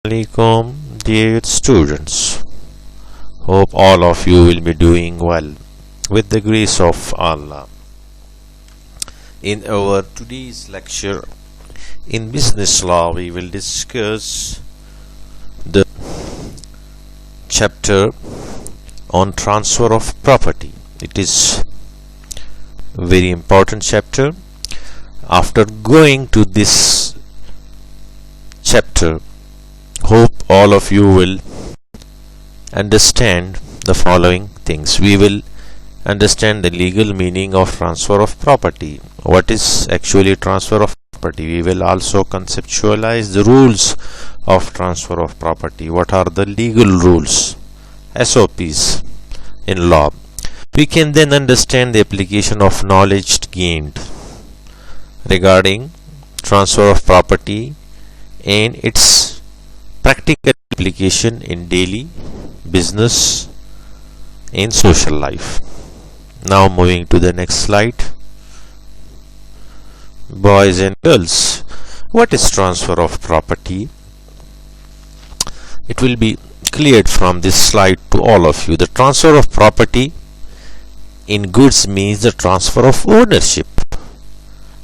Assalamualaikum, dear students. Hope all of you will be doing well with the grace of Allah. In our today's lecture in business law, we will discuss the chapter on transfer of property. It is a very important chapter. After going to this chapter, hope all of you will understand the following things. We will understand the legal meaning of transfer of property. What is actually transfer of property? We will also conceptualize the rules of transfer of property. What are the legal rules, SOPs in law? We can then understand the application of knowledge gained regarding transfer of property and its practical application in daily business and social life. Now moving to the next slide. Boys and girls, what is transfer of property? It will be cleared from this slide to all of you. The transfer of property in goods means the transfer of ownership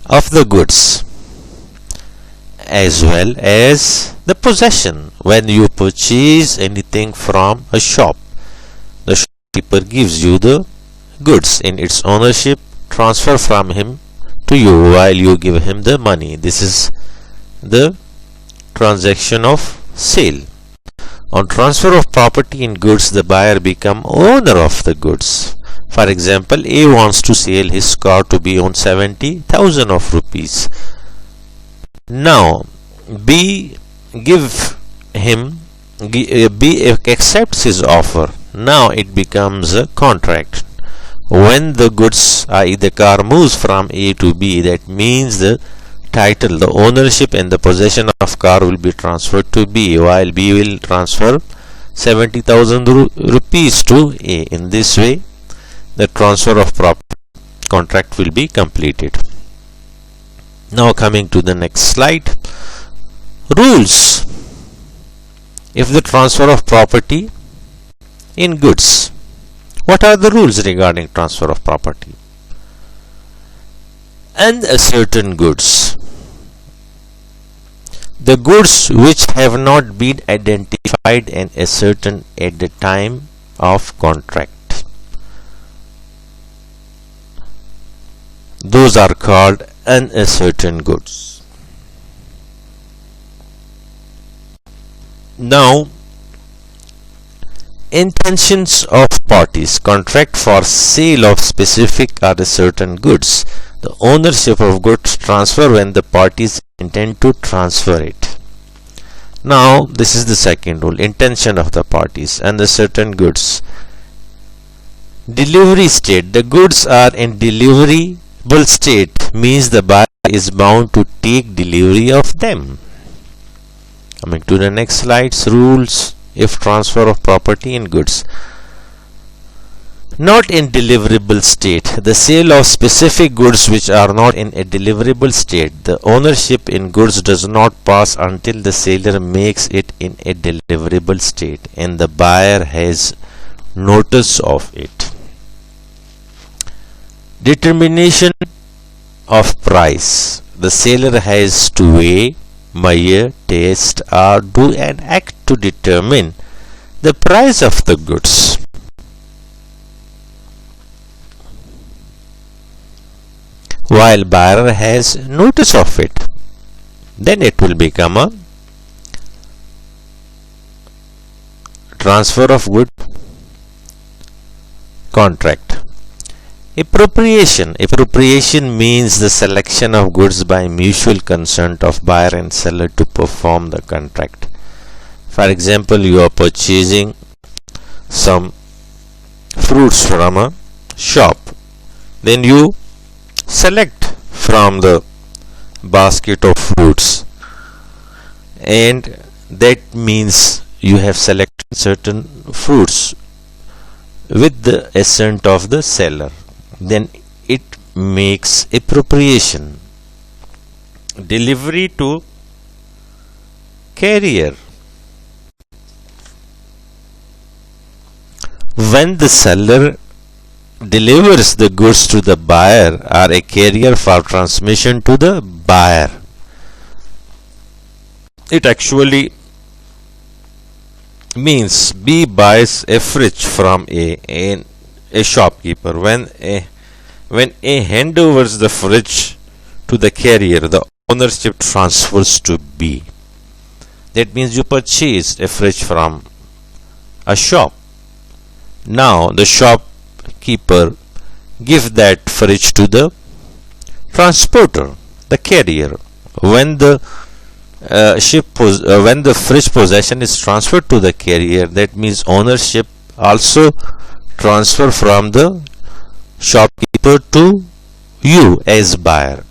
of the goods as well as the possession. When you purchase anything from a shop, the shopkeeper gives you the goods in its ownership, transfer from him to you while you give him the money. This is the transaction of sale. On transfer of property in goods, the buyer becomes owner of the goods. For example, A wants to sell his car to be on 70,000 of rupees. Now B accepts his offer. Now it becomes a contract. When the goods, i.e. the car, moves from A to B, that means the title, the ownership and the possession of car will be transferred to B, while B will transfer 70,000 rupees to A. In this way, the transfer of property contract will be completed. Now coming to the next slide. Rules. If the transfer of property in goods, what are the rules regarding transfer of property? And certain goods. The goods which have not been identified and ascertained at the time of contract, those are called uncertain goods. Now, intentions of parties. Contract for sale of specific or certain goods. The ownership of goods transfer when the parties intend to transfer it. Now, this is the second rule. Intention of the parties and the certain goods. Delivery state. The goods are in deliverable state, means the buyer is bound to take delivery of them. Coming to the next slides. Rules if transfer of property in goods. Not in deliverable state. The sale of specific goods which are not in a deliverable state. The ownership in goods does not pass until the seller makes it in a deliverable state and the buyer has notice of it. Determination of price. The seller has to weigh, measure, taste, or do an act to determine the price of the goods. While buyer has notice of it, then it will become a transfer of good contract. Appropriation. Appropriation means the selection of goods by mutual consent of buyer and seller to perform the contract. For example, you are purchasing some fruits from a shop. Then you select from the basket of fruits, and that means you have selected certain fruits with the assent of the seller. Then it makes appropriation. Delivery to carrier. when the seller delivers the goods to the buyer or a carrier for transmission to the buyer. It actually means B buys a fridge from a shopkeeper. When A handovers the fridge to the carrier, the ownership transfers to B. That means you purchased a fridge from a shop. Now the shopkeeper gives that fridge to the transporter, the carrier. When the when the fridge possession is transferred to the carrier, that means ownership also transfer from the shopkeeper to you as buyer.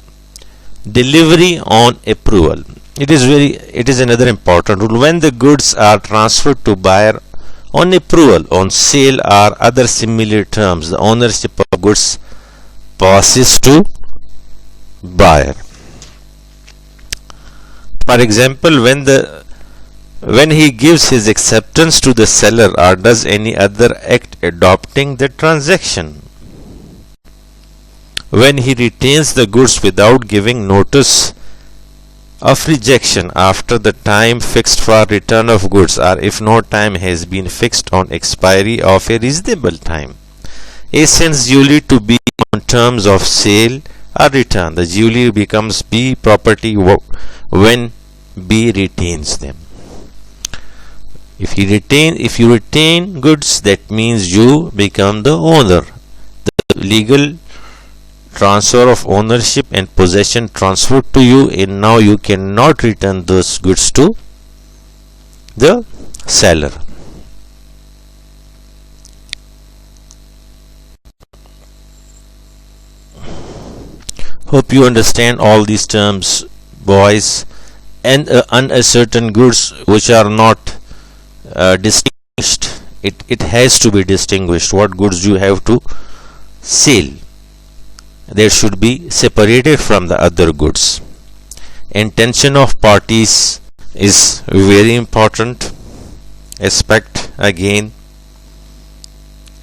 Delivery on approval. It is another important rule. When the goods are transferred to buyer on approval, on sale or other similar terms, the ownership of goods passes to buyer. For example, when he gives his acceptance to the seller or does any other act adopting the transaction. When he retains the goods without giving notice of rejection after the time fixed for return of goods, or if no time has been fixed on expiry of a reasonable time, assents duly to be on terms of sale or return. The duly becomes B property when B retains them. If you retain goods, that means you become the owner. The legal transfer of ownership and possession transferred to you, and now you cannot return those goods to the seller. Hope you understand all these terms, boys. And uncertain goods which are not distinguished, it has to be distinguished. What goods you have to sell, they should be separated from the other goods. Intention of parties is very important aspect. Again,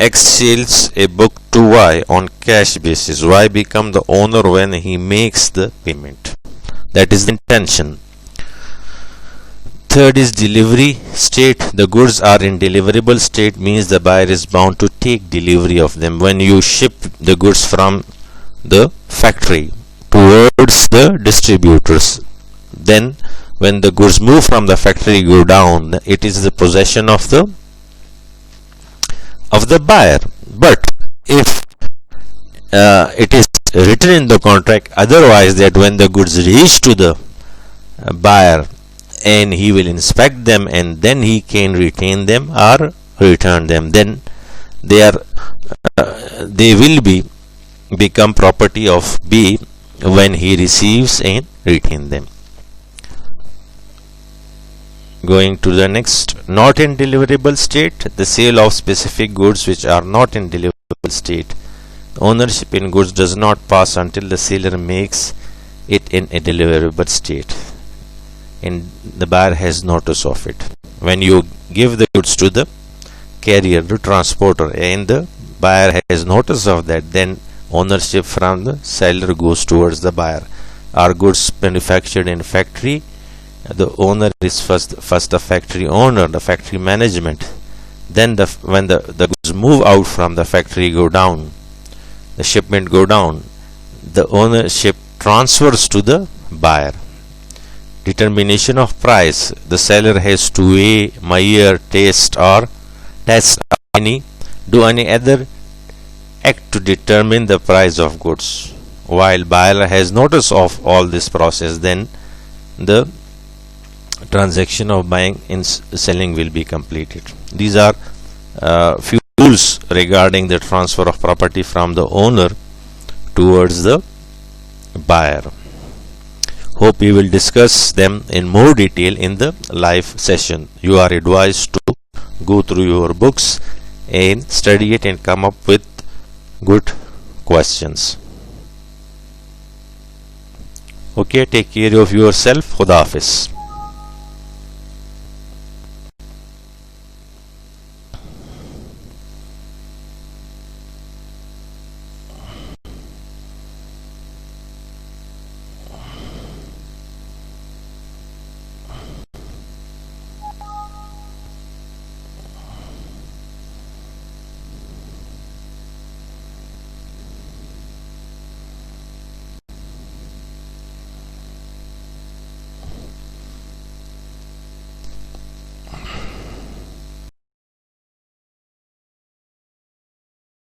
X sells a book to Y on cash basis. Y become the owner when he makes the payment. That is the intention. Third is delivery state. The goods are in deliverable state, means the buyer is bound to take delivery of them. When you ship the goods from the factory towards the distributors, then when the goods move from the factory go down, it is the possession of the buyer. But if it is written in the contract otherwise, that when the goods reach to the buyer and he will inspect them and then he can retain them or return them, then they will become property of B when he receives and retain them. Going to the next, not in deliverable state, the sale of specific goods which are not in deliverable state. Ownership in goods does not pass until the seller makes it in a deliverable state and the buyer has notice of it. When you give the goods to the carrier, the transporter, and the buyer has notice of that, then ownership from the seller goes towards the buyer. Are goods manufactured in factory, the owner is first the factory owner, the factory management. Then when the goods move out from the factory, go down, the shipment go down, the ownership transfers to the buyer. Determination of price. The seller has to weigh, measure, test or do any other act to determine the price of goods. While buyer has notice of all this process, then the transaction of buying and selling will be completed. These are few rules regarding the transfer of property from the owner towards the buyer. Hope we will discuss them in more detail in the live session. You are advised to go through your books and study it and come up with good questions. Okay, take care of yourself. Khuda Hafiz.